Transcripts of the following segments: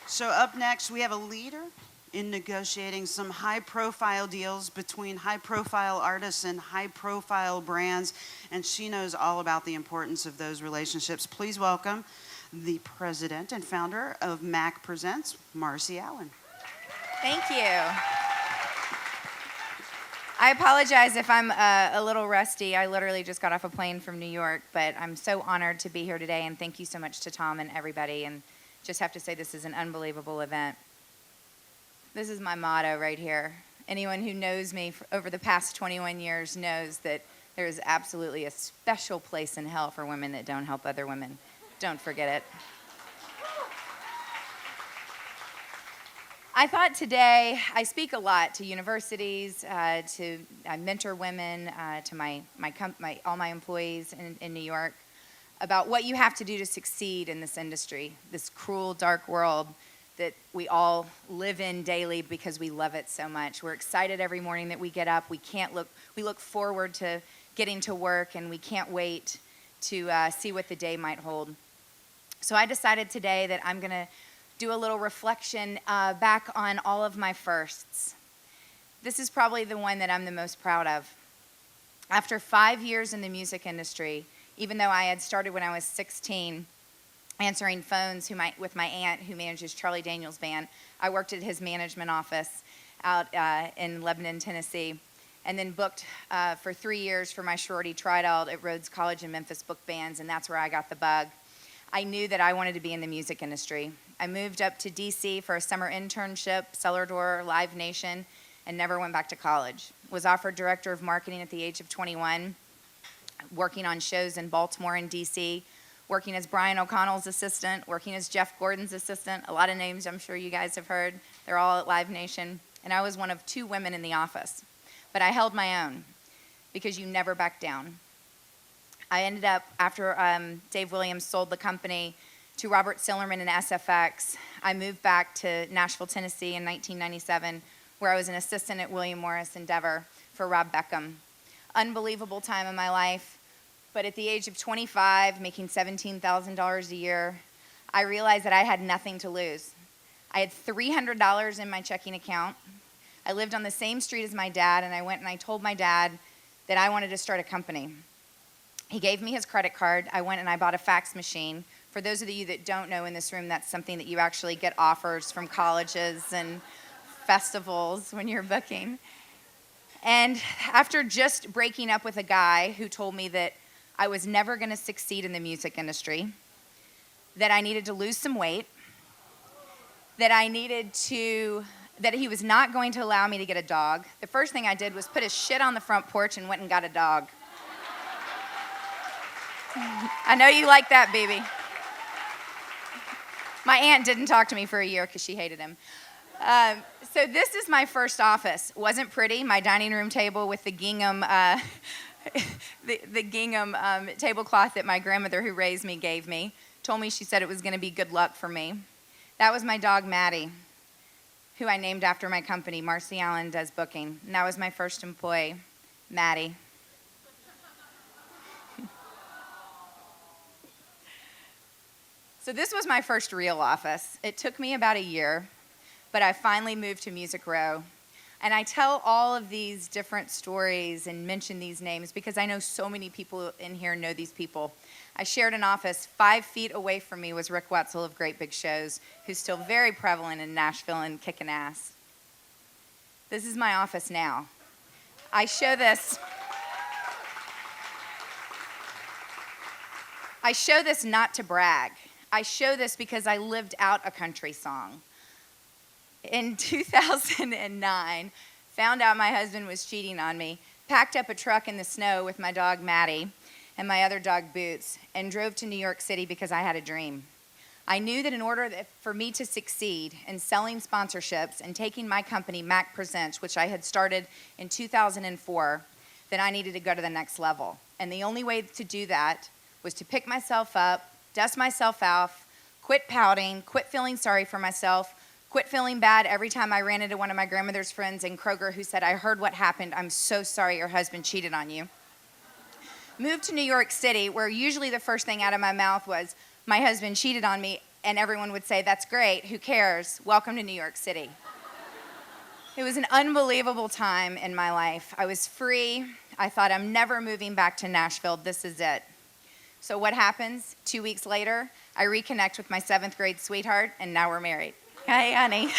So up next, we have a leader in negotiating some high-profile deals between high-profile artists and high-profile brands, and she knows all about the importance of those relationships. Please welcome the president and founder of MAC Presents, Marcie Allen. Thank you. I apologize if I'm a little rusty. I literally just got off a plane from New York, but I'm so honored to be here today, and thank you so much to Tom and everybody, and just have to say this is an unbelievable event. This is my motto right here. Anyone who knows me over the past 21 years knows that there is absolutely a special place in hell for women that don't help other women. Don't forget it. I thought today, I speak a lot to universities, I mentor women, to all my employees in New York, about what you have to do to succeed in this industry, this cruel, dark world that we all live in daily because we love it so much. We're excited every morning that we get up. We look forward to getting to work, and we can't wait to see what the day might hold. So I decided today that I'm going to do a little reflection back on all of my firsts. This is probably the one that I'm the most proud of. After 5 years in the music industry, even though I had started when I was 16, answering phones with my aunt who manages Charlie Daniels Band, I worked at his management office out in Lebanon, Tennessee, and then booked for 3 years for my sorority trial at Rhodes College in Memphis Book Bands, and that's where I got the bug. I knew that I wanted to be in the music industry. I moved up to DC for a summer internship, Cellar Door, Live Nation, and never went back to college. Was offered director of marketing at the age of 21, working on shows in Baltimore and DC, working as Brian O'Connell's assistant, working as Jeff Gordon's assistant, a lot of names I'm sure you guys have heard. They're all at Live Nation. And I was one of 2 women in the office. But I held my own because you never back down. I ended up, after Dave Williams sold the company to Robert Sillerman and SFX, I moved back to Nashville, Tennessee in 1997, where I was an assistant at William Morris Endeavor for Rob Beckham. Unbelievable time in my life, but at the age of 25, making $17,000 a year, I realized that I had nothing to lose. I had $300 in my checking account. I lived on the same street as my dad, and I went and I told my dad that I wanted to start a company. He gave me his credit card. I went and I bought a fax machine. For those of you that don't know in this room, that's something that you actually get offers from colleges and festivals when you're booking. And after just breaking up with a guy who told me that I was never going to succeed in the music industry, that I needed to lose some weight, that he was not going to allow me to get a dog, the first thing I did was put his shit on the front porch and went and got a dog. I know you like that, baby. My aunt didn't talk to me for a year because she hated him. So this is my first office. Wasn't pretty. My dining room table with the gingham, the gingham tablecloth that my grandmother who raised me gave me. Told me she said it was going to be good luck for me. That was my dog, Maddie, who I named after my company. Marcie Allen does booking. And that was my first employee, Maddie. So this was my first real office. It took me about a year, but I finally moved to Music Row. And I tell all of these different stories and mention these names because I know so many people in here know these people. I shared an office 5 feet away from me was Rick Wetzel of Great Big Shows, who's still very prevalent in Nashville and kicking ass. This is my office now. I show this not to brag. I show this because I lived out a country song. In 2009, found out my husband was cheating on me, packed up a truck in the snow with my dog Maddie and my other dog Boots, and drove to New York City because I had a dream. I knew that in order for me to succeed in selling sponsorships and taking my company, MAC Presents, which I had started in 2004, that I needed to go to the next level. And the only way to do that was to pick myself up, dust myself off, quit pouting, quit feeling sorry for myself, quit feeling bad every time I ran into one of my grandmother's friends in Kroger who said, "I heard what happened. I'm so sorry your husband cheated on you." Moved to New York City, where usually the first thing out of my mouth was, "My husband cheated on me," And everyone would say, that's great, who cares? Welcome to New York City. It was an unbelievable time in my life. I was free. I thought, I'm never moving back to Nashville. This is it. So what happens? 2 weeks later, I reconnect with my 7th grade sweetheart, and now we're married. Hey, honey.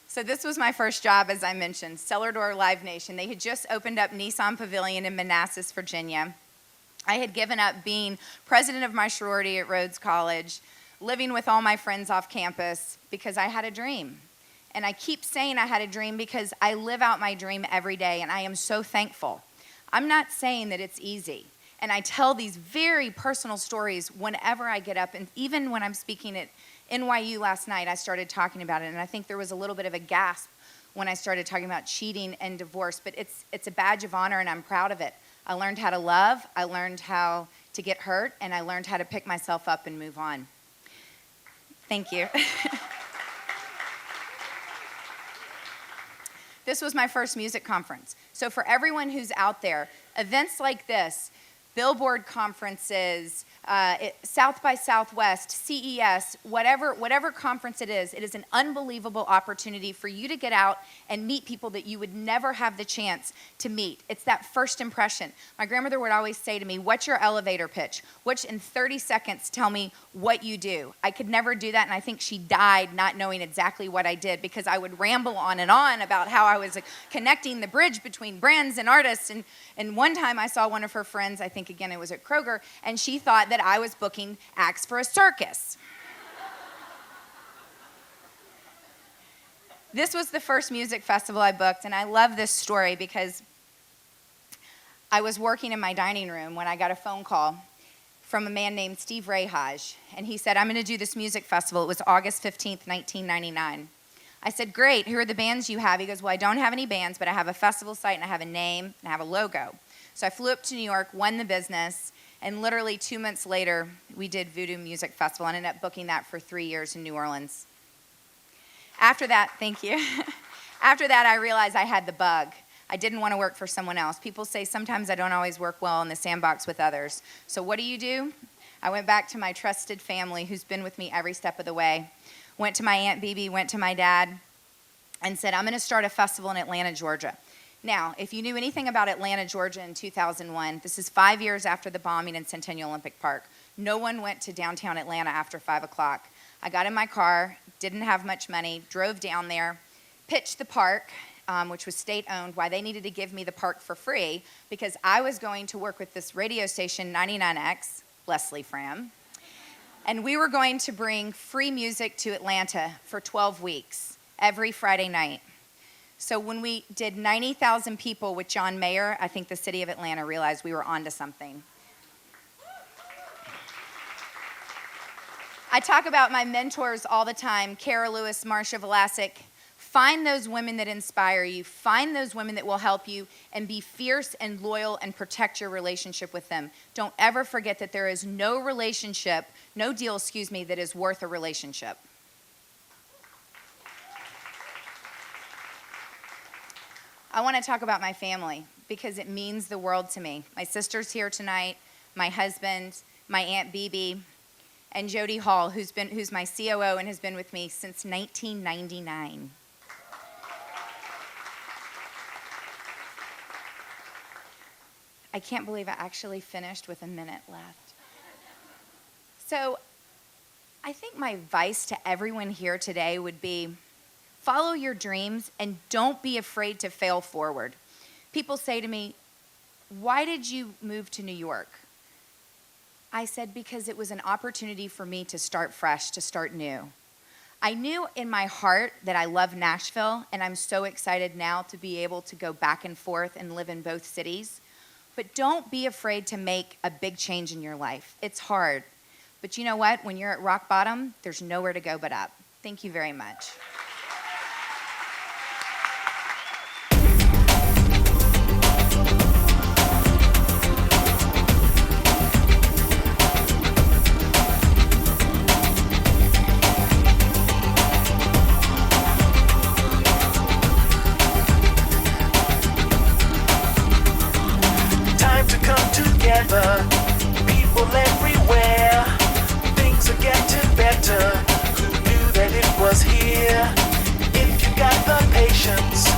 So this was my first job, as I mentioned, Cellar Door Live Nation. They had just opened up Nissan Pavilion in Manassas, Virginia. I had given up being president of my sorority at Rhodes College, living with all my friends off campus, because I had a dream. And I keep saying I had a dream because I live out my dream every day, and I am so thankful. I'm not saying that it's easy. And I tell these very personal stories whenever I get up, and even when I'm speaking at NYU last night, I started talking about it, and I think there was a little bit of a gasp when I started talking about cheating and divorce, but it's a badge of honor, and I'm proud of it. I learned how to love, I learned how to get hurt, and I learned how to pick myself up and move on. Thank you. This was my first music conference. So for everyone who's out there, events like this, Billboard conferences, South by Southwest, CES, whatever conference it is an unbelievable opportunity for you to get out and meet people that you would never have the chance to meet. It's that first impression. My grandmother would always say to me, what's your elevator pitch? Which in 30 seconds tell me what you do. I could never do that, and I think she died not knowing exactly what I did, because I would ramble on and on about how I was connecting the bridge between brands and artists. And one time I saw one of her friends, I think again it was at Kroger, and she thought that I was booking acts for a circus. This was the first music festival I booked, and I love this story because I was working in my dining room when I got a phone call from a man named Steve Rahaj, and he said, I'm going to do this music festival. It was August 15th, 1999. I said, great, who are the bands you have? He goes, well, I don't have any bands, but I have a festival site, and I have a name, and I have a logo. So I flew up to New York, won the business, and literally 2 months later, we did Voodoo Music Festival, and ended up booking that for 3 years in New Orleans. After that, thank you. After that, I realized I had the bug. I didn't want to work for someone else. People say sometimes I don't always work well in the sandbox with others. So what do? I went back to my trusted family who's been with me every step of the way. Went to my Aunt Bibi, went to my dad, and said, I'm going to start a festival in Atlanta, Georgia. Now, if you knew anything about Atlanta, Georgia in 2001, this is 5 years after the bombing in Centennial Olympic Park. No one went to downtown Atlanta after 5 o'clock. I got in my car, didn't have much money, drove down there, pitched the park, which was state-owned, why they needed to give me the park for free, because I was going to work with this radio station, 99X, Leslie Fram, and we were going to bring free music to Atlanta for 12 weeks, every Friday night. So when we did 90,000 people with John Mayer, I think the city of Atlanta realized we were onto something. I talk about my mentors all the time, Kara Lewis, Marcia Vlasic. Find those women that inspire you. Find those women that will help you, and be fierce and loyal and protect your relationship with them. Don't ever forget that there is no deal, that is worth a relationship. I want to talk about my family because it means the world to me. My sister's here tonight, my husband, my Aunt Bibi, and Jody Hall, who's my COO and has been with me since 1999. I can't believe I actually finished with a minute left. So I think my advice to everyone here today would be, follow your dreams and don't be afraid to fail forward. People say to me, why did you move to New York? I said, because it was an opportunity for me to start fresh, to start new. I knew in my heart that I love Nashville, and I'm so excited now to be able to go back and forth and live in both cities. But don't be afraid to make a big change in your life. It's hard. But you know what? When you're at rock bottom, there's nowhere to go but up. Thank you very much. Time to come together. patience.